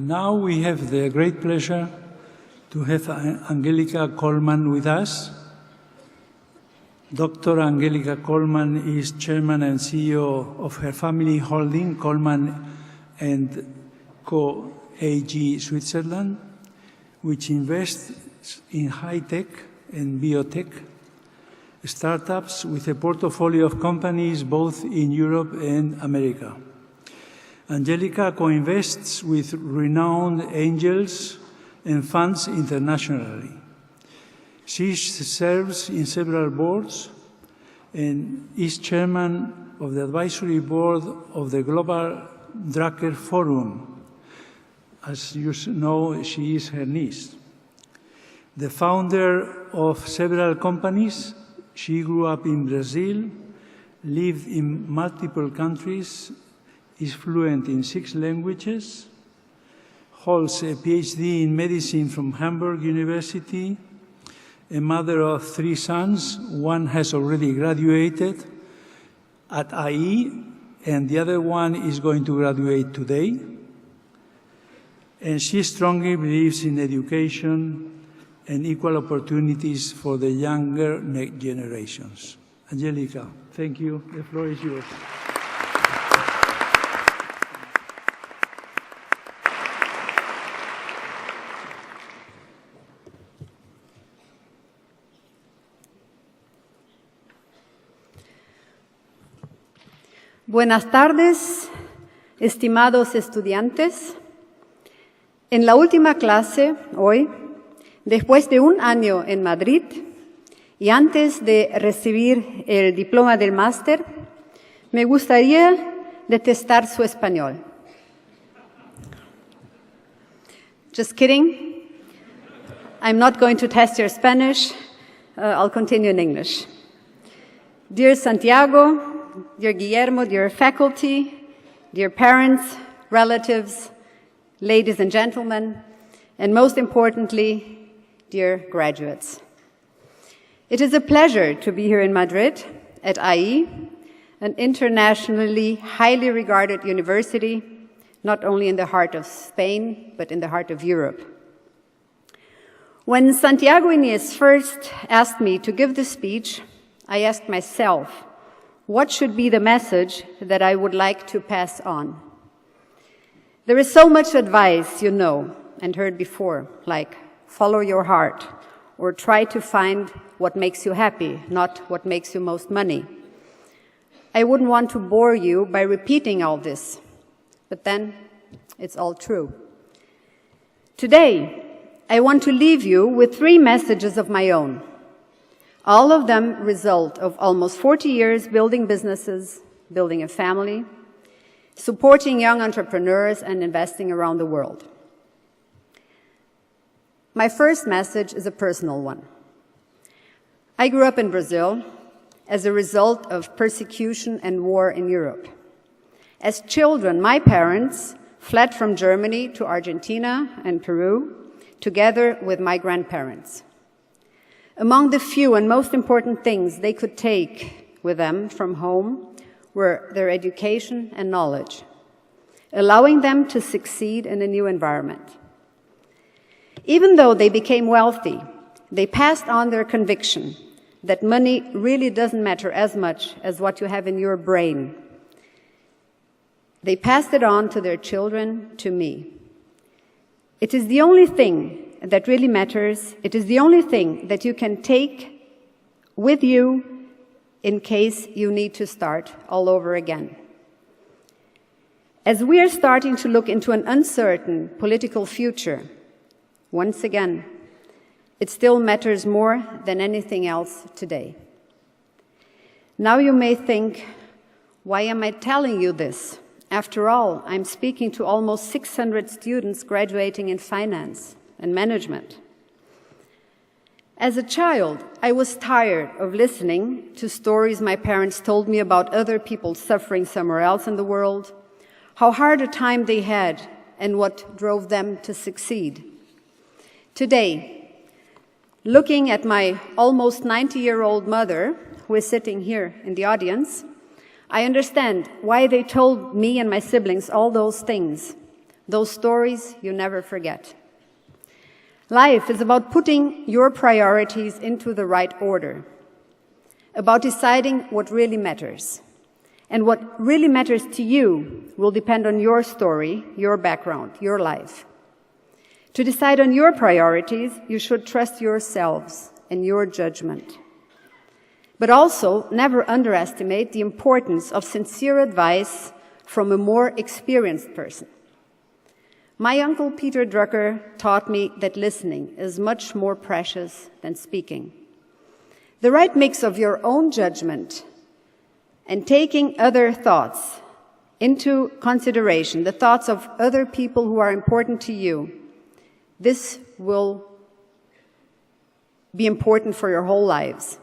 Now we have the great pleasure to have Angelica Kohlmann with us. Dr. Angelica Kohlmann is Chairman and CEO of her family holding, Kohlmann and Co. AG Switzerland, which invests in high-tech and biotech startups with a portfolio of companies both in Europe and America. Angelica co-invests with renowned angels and funds internationally. She serves in several boards and is chairman of the advisory board of the Global Drucker Forum. As you know, she is her niece. The founder of several companies, she grew up in Brazil, lived in multiple countries, is fluent in 6 languages, holds a PhD in medicine from Hamburg University, a mother of 3 sons. One has already graduated at IE, and the other one is going to graduate today. And she strongly believes in education and equal opportunities for the younger next generations. Angelica, thank you. The floor is yours. Buenas tardes, estimados estudiantes. En la última clase, hoy, después de un año en Madrid y antes de recibir el diploma del máster, me gustaría testar su español. Just kidding. I'm not going to test your Spanish. I'll continue in English. Dear Santiago, dear Guillermo, dear faculty, dear parents, relatives, ladies and gentlemen, and most importantly, dear graduates. It is a pleasure to be here in Madrid at IE, an internationally highly regarded university, not only in the heart of Spain, but in the heart of Europe. When Santiago Inés first asked me to give this speech, I asked myself, what should be the message that I would like to pass on? There is so much advice you know and heard before, like follow your heart or try to find what makes you happy, not what makes you most money. I wouldn't want to bore you by repeating all this, but then it's all true. Today, I want to leave you with 3 messages of my own. All of them result of almost 40 years building businesses, building a family, supporting young entrepreneurs, and investing around the world. My first message is a personal one. I grew up in Brazil as a result of persecution and war in Europe. As children, my parents fled from Germany to Argentina and Peru, together with my grandparents. Among the few and most important things they could take with them from home were their education and knowledge, allowing them to succeed in a new environment. Even though they became wealthy, they passed on their conviction that money really doesn't matter as much as what you have in your brain. They passed it on to their children, to me. It is the only thing that really matters. It is the only thing that you can take with you in case you need to start all over again. As we are starting to look into an uncertain political future, once again, it still matters more than anything else today. Now you may think, why am I telling you this? After all, I'm speaking to almost 600 students graduating in finance and management. As a child, I was tired of listening to stories my parents told me about other people suffering somewhere else in the world, how hard a time they had, and what drove them to succeed. Today, looking at my almost 90-year-old mother, who is sitting here in the audience, I understand why they told me and my siblings all those things, Those stories you never forget. Life is about putting your priorities into the right order, about deciding what really matters. And what really matters to you will depend on your story, your background, your life. To decide on your priorities, you should trust yourselves and your judgment. But also, never underestimate the importance of sincere advice from a more experienced person. My uncle Peter Drucker taught me that listening is much more precious than speaking. The right mix of your own judgment and taking other thoughts into consideration, the thoughts of other people who are important to you, this will be important for your whole lives.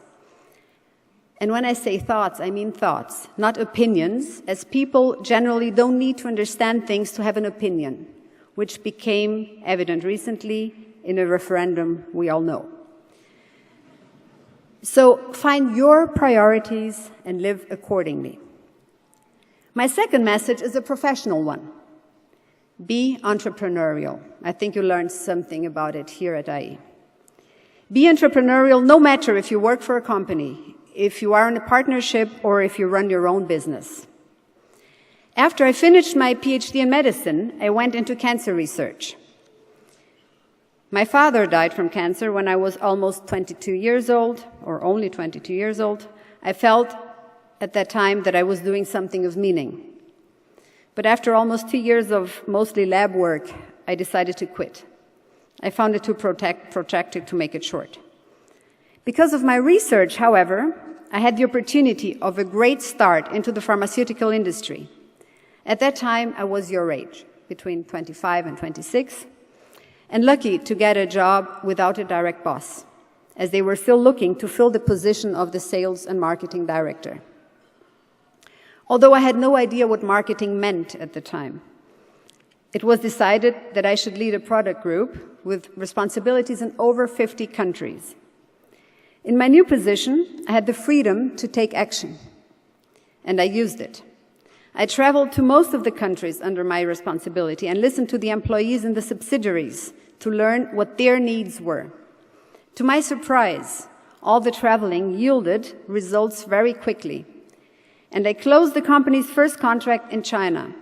And when I say thoughts, I mean thoughts, not opinions, as people generally don't need to understand things to have an opinion, which became evident recently in a referendum we all know. So find your priorities and live accordingly. My second message is a professional one. Be entrepreneurial. I think you learned something about it here at IE. Be entrepreneurial no matter if you work for a company, if you are in a partnership, or if you run your own business. After I finished my PhD in medicine, I went into cancer research. My father died from cancer when I was almost 22 years old, or only 22 years old. I felt at that time that I was doing something of meaning. But after almost 2 years of mostly lab work, I decided to quit. I found it too protracted to make it short. Because of my research, however, I had the opportunity of a great start into the pharmaceutical industry. At that time, I was your age, between 25 and 26. And lucky to get a job without a direct boss, as they were still looking to fill the position of the sales and marketing director. Although I had no idea what marketing meant at the time, it was decided that I should lead a product group with responsibilities in over 50 countries. In my new position, I had the freedom to take action, and I used it. I traveled to most of the countries under my responsibility and listened to the employees in the subsidiaries to learn what their needs were. To my surprise, all the traveling yielded results very quickly, and I closed the company's first contract in China.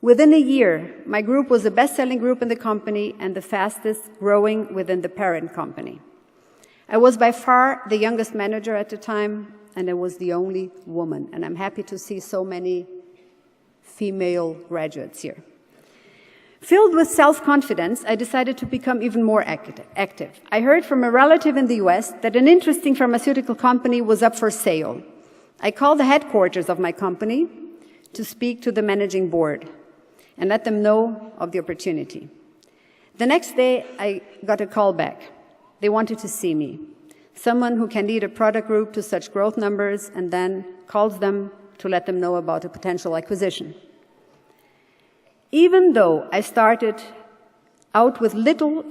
Within a year, my group was the best-selling group in the company and the fastest growing within the parent company. I was by far the youngest manager at the time, and I was the only woman, and I'm happy to see so many female graduates here. Filled with self-confidence, I decided to become even more active. I heard from a relative in the US that an interesting pharmaceutical company was up for sale. I called the headquarters of my company to speak to the managing board and let them know of the opportunity. The next day, I got a call back. They wanted to see me, someone who can lead a product group to such growth numbers and then calls them to let them know about a potential acquisition. Even though I started out with little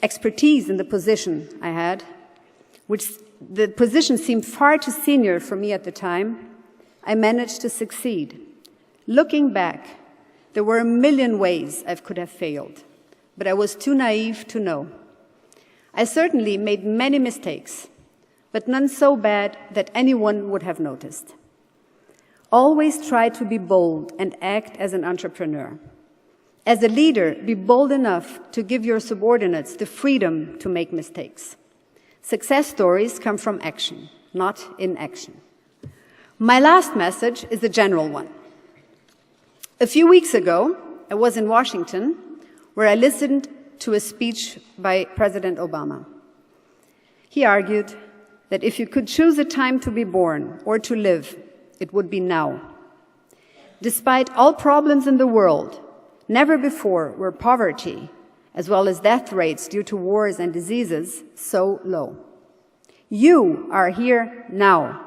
expertise in the position I had, which the position seemed far too senior for me at the time, I managed to succeed. Looking back, there were a million ways I could have failed, but I was too naive to know. I certainly made many mistakes, but none so bad that anyone would have noticed. Always try to be bold and act as an entrepreneur. As a leader, be bold enough to give your subordinates the freedom to make mistakes. Success stories come from action, not inaction. My last message is a general one. A few weeks ago, I was in Washington, where I listened to a speech by President Obama. He argued that if you could choose a time to be born or to live, it would be now. Despite all problems in the world, never before were poverty, as well as death rates due to wars and diseases, so low. You are here now.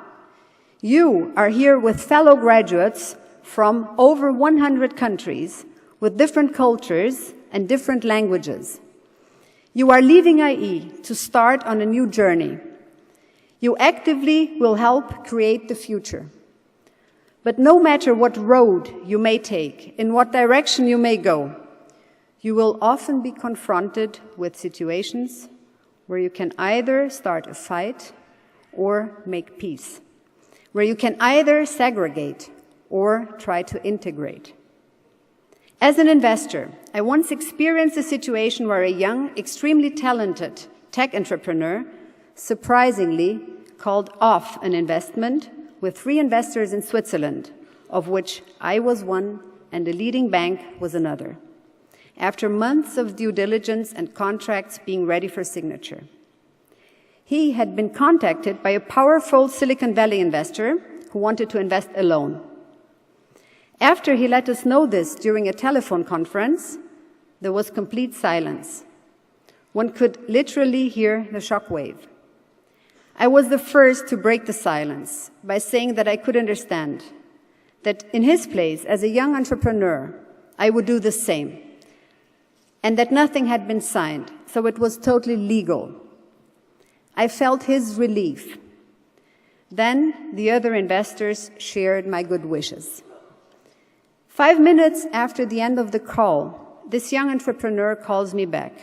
You are here with fellow graduates from over 100 countries, with different cultures and different languages. You are leaving IE to start on a new journey. You actively will help create the future. But no matter what road you may take, in what direction you may go, you will often be confronted with situations where you can either start a fight or make peace, where you can either segregate or try to integrate. As an investor, I once experienced a situation where a young, extremely talented tech entrepreneur surprisingly called off an investment with 3 investors in Switzerland, of which I was one and a leading bank was another, after months of due diligence and contracts being ready for signature. He had been contacted by a powerful Silicon Valley investor who wanted to invest alone. After he let us know this during a telephone conference, there was complete silence. One could literally hear the shockwave. I was the first to break the silence by saying that I could understand, that in his place as a young entrepreneur, I would do the same, and that nothing had been signed, so it was totally legal. I felt his relief. Then the other investors shared my good wishes. 5 minutes after the end of the call, this young entrepreneur calls me back.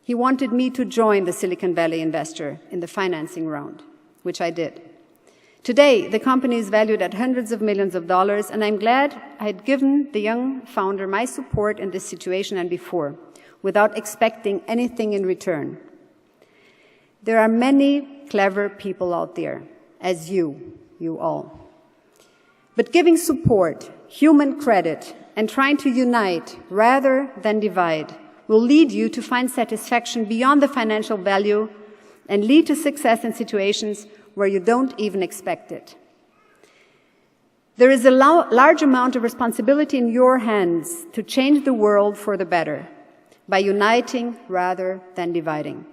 He wanted me to join the Silicon Valley investor in the financing round, which I did. Today, the company is valued at hundreds of millions of dollars, and I'm glad I had given the young founder my support in this situation and before, without expecting anything in return. There are many clever people out there, as you all. But giving support, human credit, and trying to unite rather than divide will lead you to find satisfaction beyond the financial value and lead to success in situations where you don't even expect it. There is a large amount of responsibility in your hands to change the world for the better by uniting rather than dividing.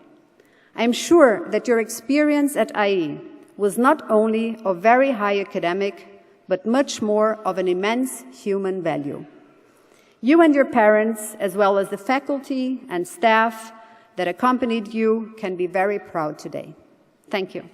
I am sure that your experience at IE was not only of very high academic, but much more of an immense human value. You and your parents, as well as the faculty and staff that accompanied you, can be very proud today. Thank you.